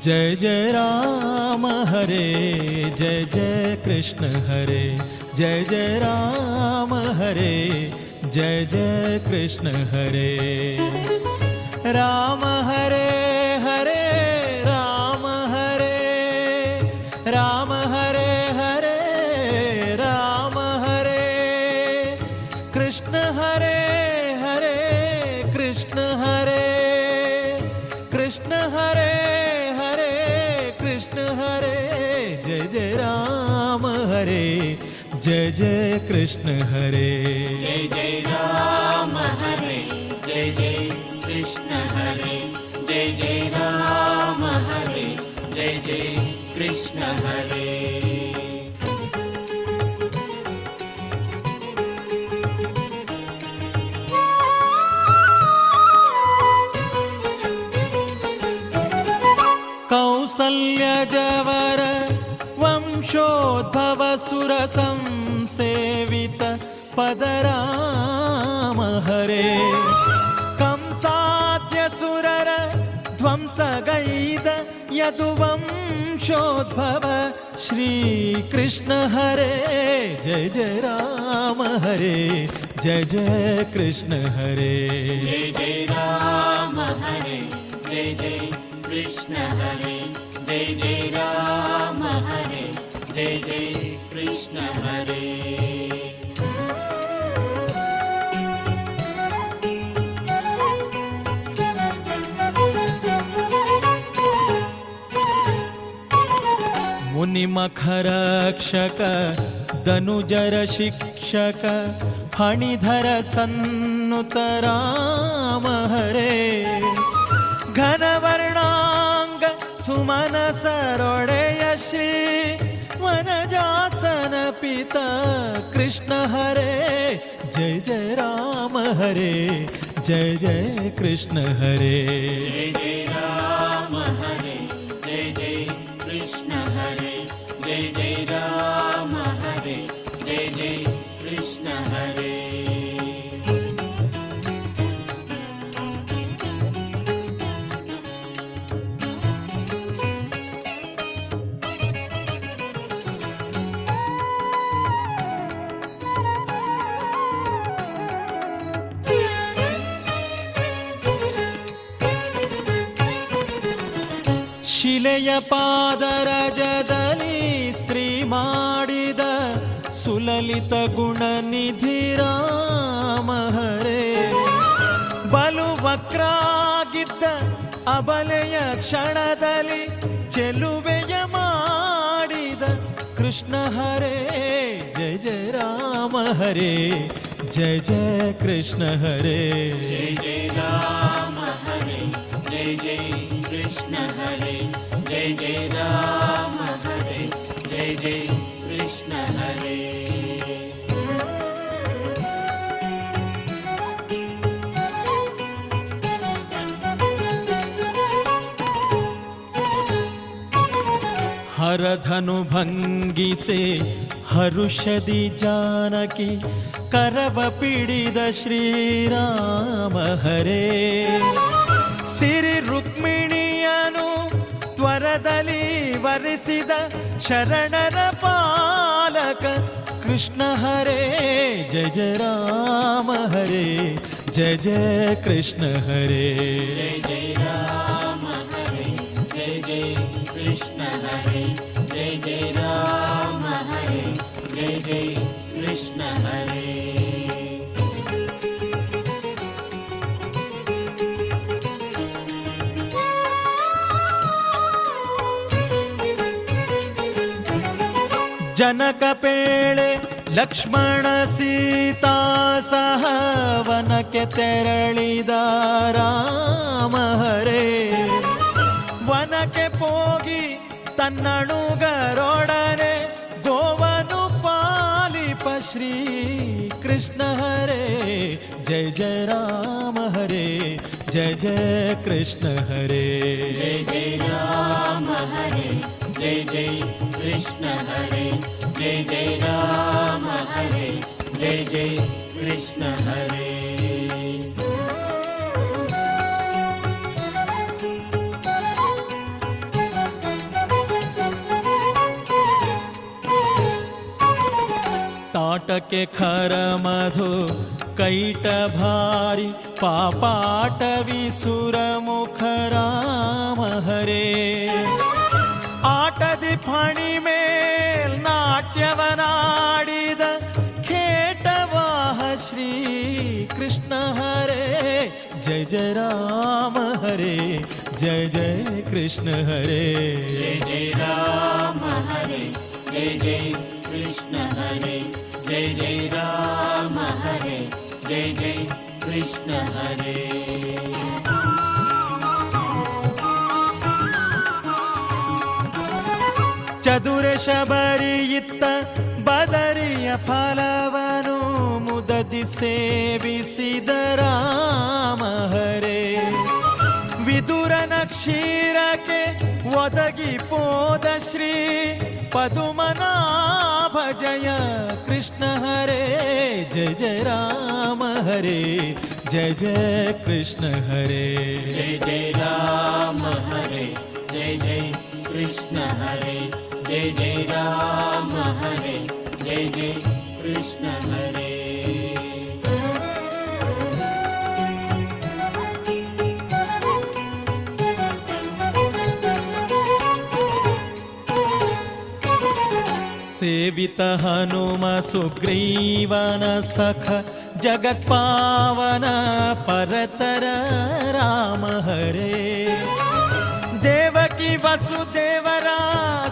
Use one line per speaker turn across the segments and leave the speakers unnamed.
जय जय राम हरे, जय जय कृष्ण हरे, जय जय राम हरे, जय जय कृष्ण हरे। राम हरे हरे, राम हरे, राम हरे हरे, राम हरे, कृष्ण हरे हरे, कृष्ण हरे, कृष्ण हरे कृष्ण हरे। जय जय राम हरे, जय जय कृष्ण हरे।
जय जय राम हरे, जय जय कृष्ण हरे, जय जय राम हरे, जय जय कृष्ण हरे।
कौसल्यजवर वंशोद्भव सुर संसेवित पदराम हरे। कंसाद्य सुरर ध्वंसगैद यदुवंशोद्भव श्री कृष्ण हरे। जय जय राम हरे, जय जय कृष्ण हरे।
जय जय राम हरे, जय जय कृष्ण हरे, जय जय राम हरे, जय जय कृष्ण हरे।
मुनिमखरक्षक धनुजर शिक्षक फणिधर सन्नुत राम हरे। घनवर्णांग सुमन सरोडेय श्री वनजासन पिता कृष्ण हरे। जय जय राम हरे, जय जय कृष्ण हरे।
जय जय राम हरे, जय जय कृष्ण हरे, जय जय राम हरे, जय जय कृष्ण हरे।
ಶಿಲೆಯ ಪಾದರಜದಲ್ಲಿ ಸ್ತ್ರೀ ಮಾಡಿದ ಸುಲಲಿತ ಗುಣನಿಧಿ ರಾಮ ಹರೇ. ಬಲು ವಕ್ರಾಗಿದ್ದ ಅಬಲೆಯ ಕ್ಷಣದಲ್ಲಿ ಚೆಲುವೆಯ ಮಾಡಿದ ಕೃಷ್ಣ ಹರೇ. ಜಯ ಜಯ ರಾಮ ಹರೇ, ಜಯ ಜಯ ಕೃಷ್ಣ ಹರೇ.
ಜಯ ಜಯ ರಾಮ ಹರೇ, ಜಯ ಜಯ कृष्ण हरे, जय जय राम हरे, जय जय कृष्ण हरे।
हरधनु भंगी से हरुषदि जानकी करव पिडिद श्री राम हरे. सिरि रुक्मिಣಿಯನು ತ್ವರದಲ್ಲಿ ವರಿಸಿದ ಶರಣರ ಪಾಲಕ ಕೃಷ್ಣ ಹರೇ. ಜಯ ಜಯ ರಾಮ ಹರೇ, ಜಯ ಜಯ ಕೃಷ್ಣ ಹರೇ.
ಜಯ ಜಯ ರಾಮ ಹರೇ, ಜಯ ಜಯ ಕೃಷ್ಣ ಹರೇ, ಜಯ ಜಯ ರಾಮ ಹರೇ, ಜಯ ಜಯ ಕೃಷ್ಣ ಹರೇ.
ಜನಕ ಪೇಳೆ ಲಕ್ಷ್ಮಣ ಸೀತಾ ಸಹ ವನಕ್ಕೆ ತೆರಳಿದ ರಾಮ ಹರೇ. ವನಕ್ಕೆ ಹೋಗಿ ತನ್ನಣುಗರೊಡನೆ ಗೋವನು ಪಾಲಿಪ श्री कृष्ण हरे जय जय राम हरे जय जय कृष्ण हरे
जय जय राम हरे जय जय कृष्ण हरे जय जय राम हरे जय जय कृष्ण हरे
ताटके खर मधु कैट भारी पापाटवी सुर मुख राम हरे आटदि फणि मेल नाट्ಯವನಾಡಿದ खेटवाह श्री कृष्ण हरे जय जय राम हरे जय जय कृष्ण हरे
जय जय राम हरे जय जय कृष्ण हरे जय जय राम हरे जय जय कृष्ण हरे
ಚದುರ ಶಬರಿಯಿತ್ತ ಬದರಿಯ ಫಲವನು ಮುದದಿ ಸೇವಿಸಿದ ರಾಮ ಹರೇ ವಿದುರನ ಕ್ಷೀರಕ್ಕೆ ಒದಗಿ ಪೋದ ಶ್ರೀ ಪದುಮನಾಭ ಜಯ ಕೃಷ್ಣ ಹರೇ ಜಯ ಜಯ ರಾಮ ಹರೇ ಜಯ ಜಯ ಕೃಷ್ಣ ಹರೇ
जय जय राम हरे जय जय कृष्ण हरे जय जय राम हरे जय जय कृष्ण हरे
ಸೇವಿತ ಹನುಮ ಸುಗ್ರೀವನ ಸಖ ಜಗತ್ಪಾವನ ಪರತರ ರಾಮ ಹರೇ ದೇವಕಿ ವಸುದೇವರ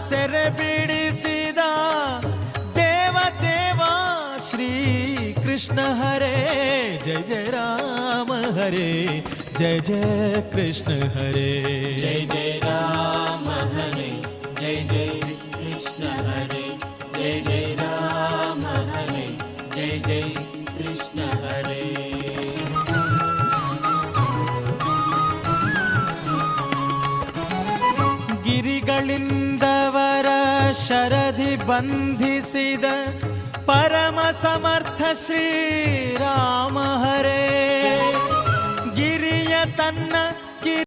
ಸೆರೆ ಬಿಡಿಸಿದ ದೇವ ಶ್ರೀ ಕೃಷ್ಣ ಹರೇ ಜಯ ಜಯ ರಾಮ ಹರೇ ಜಯ ಜಯ ಕೃಷ್ಣ ಹರೇ
जय जय राम हरे जय जय कृष्ण हरे जय जय राम हरे जय जय कृष्ण हरे
ಗಿರಿಗಳಿಂದವರ ಶರಧಿ ಬಂಧಿಸಿದ ಪರಮ ಸಮರ್ಥ ಶ್ರೀ ರಾಮ ಹರೇ ಗಿರಿಯ ತನ್ನ